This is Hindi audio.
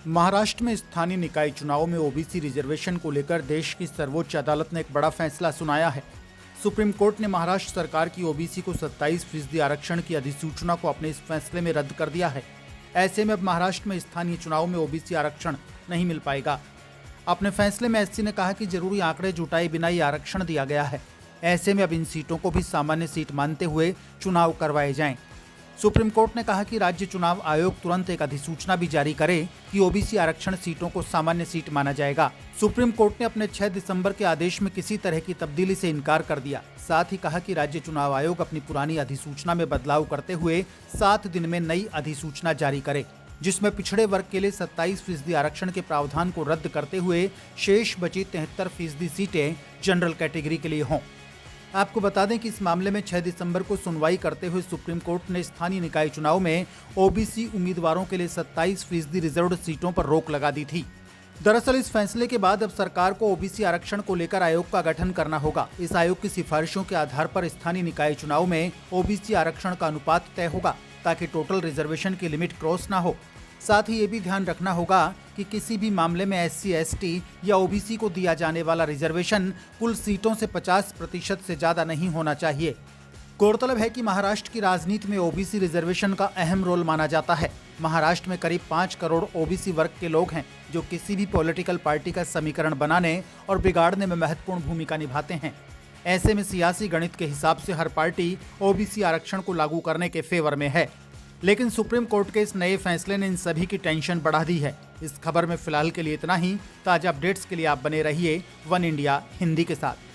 महाराष्ट्र में स्थानीय निकाय चुनाव में ओबीसी रिजर्वेशन को लेकर देश की सर्वोच्च अदालत ने एक बड़ा फैसला सुनाया है। सुप्रीम कोर्ट ने महाराष्ट्र सरकार की ओबीसी को 27% आरक्षण की अधिसूचना को अपने इस फैसले में रद्द कर दिया है। ऐसे में अब महाराष्ट्र में स्थानीय चुनाव में ओबीसी आरक्षण नहीं मिल पाएगा। अपने फैसले में एससी ने कहा कि जरूरी आंकड़े जुटाए बिना ही आरक्षण दिया गया है। ऐसे में अब इन सीटों को भी सामान्य सीट मानते हुए चुनाव करवाए जाएं। सुप्रीम कोर्ट ने कहा कि राज्य चुनाव आयोग तुरंत एक अधिसूचना भी जारी करे कि ओबीसी आरक्षण सीटों को सामान्य सीट माना जाएगा। सुप्रीम कोर्ट ने अपने 6 दिसंबर के आदेश में किसी तरह की तब्दीली से इनकार कर दिया। साथ ही कहा कि राज्य चुनाव आयोग अपनी पुरानी अधिसूचना में बदलाव करते हुए 7 दिन में नई अधिसूचना जारी करे, जिसमें पिछड़े वर्ग के लिए 27% आरक्षण के प्रावधान को रद्द करते हुए शेष बची 73% सीटें जनरल कैटेगरी के लिए हों। आपको बता दें कि इस मामले में 6 दिसंबर को सुनवाई करते हुए सुप्रीम कोर्ट ने स्थानीय निकाय चुनाव में ओबीसी उम्मीदवारों के लिए 27% रिजर्व्ड सीटों पर रोक लगा दी थी। दरअसल इस फैसले के बाद अब सरकार को ओबीसी आरक्षण को लेकर आयोग का गठन करना होगा। इस आयोग की सिफारिशों के आधार पर स्थानीय निकाय चुनाव में ओबीसी आरक्षण का अनुपात तय होगा, ताकि टोटल रिजर्वेशन की लिमिट क्रॉस ना हो। साथ ही ये भी ध्यान रखना होगा कि किसी भी मामले में एससी, एसटी या ओबीसी को दिया जाने वाला रिजर्वेशन कुल सीटों से 50% से ज्यादा नहीं होना चाहिए। गौरतलब है कि महाराष्ट्र की राजनीति में ओबीसी रिजर्वेशन का अहम रोल माना जाता है। महाराष्ट्र में करीब 5 करोड़ ओबीसी वर्ग के लोग हैं, जो किसी भी पॉलिटिकल पार्टी का समीकरण बनाने और बिगाड़ने में महत्वपूर्ण भूमिका निभाते हैं। ऐसे में सियासी गणित के हिसाब से हर पार्टी ओबीसी आरक्षण को लागू करने के फेवर में है। लेकिन सुप्रीम कोर्ट के इस नए फैसले ने इन सभी की टेंशन बढ़ा दी है। इस खबर में फिलहाल के लिए इतना ही। ताजा अपडेट्स के लिए आप बने रहिए वन इंडिया हिंदी के साथ।